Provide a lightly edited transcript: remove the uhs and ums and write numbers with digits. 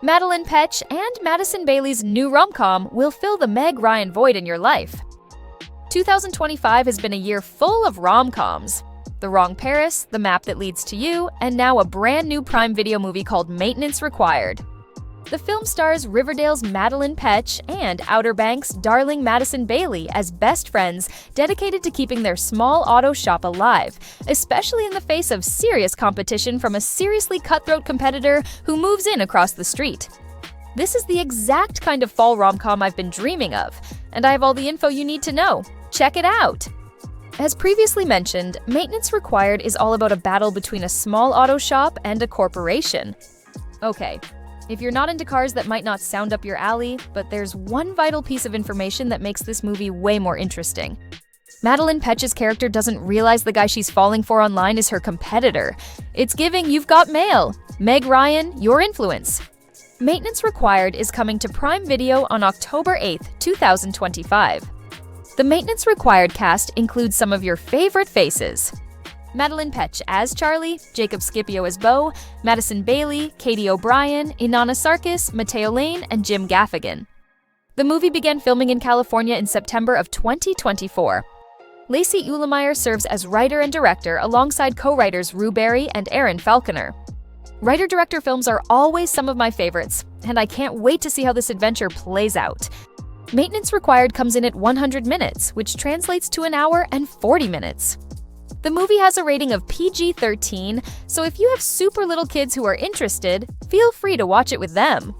Madelaine Petsch and Madison Bailey's new rom-com will fill the Meg Ryan void in your life. 2025 has been a year full of rom-coms. The Wrong Paris, The Map That Leads to You, and now a brand new Prime Video movie called Maintenance Required. The film stars Riverdale's Madelaine Petsch and Outer Banks' darling Madison Bailey as best friends dedicated to keeping their small auto shop alive, especially in the face of serious competition from a seriously cutthroat competitor who moves in across the street. This is the exact kind of fall rom-com I've been dreaming of, and I have all the info you need to know. Check it out! As previously mentioned, Maintenance Required is all about a battle between a small auto shop and a corporation. Okay. If you're not into cars, that might not sound up your alley, but there's one vital piece of information that makes this movie way more interesting. Madelaine Petsch's character doesn't realize the guy she's falling for online is her competitor. It's giving You've Got Mail. Meg Ryan, your influence. Maintenance Required is coming to Prime Video on October 8th, 2025. The Maintenance Required cast includes some of your favorite faces. Madelaine Petsch as Charlie, Jacob Scipio as Beau, Madison Bailey, Katie O'Brien, Inanna Sarkis, Mateo Lane, and Jim Gaffigan. The movie began filming in California in September of 2024. Lacey Ulemeyer serves as writer and director alongside co-writers Rue Berry and Aaron Falconer. Writer-director films are always some of my favorites, and I can't wait to see how this adventure plays out. Maintenance Required comes in at 100 minutes, which translates to an hour and 40 minutes. The movie has a rating of PG-13, so if you have super little kids who are interested, feel free to watch it with them.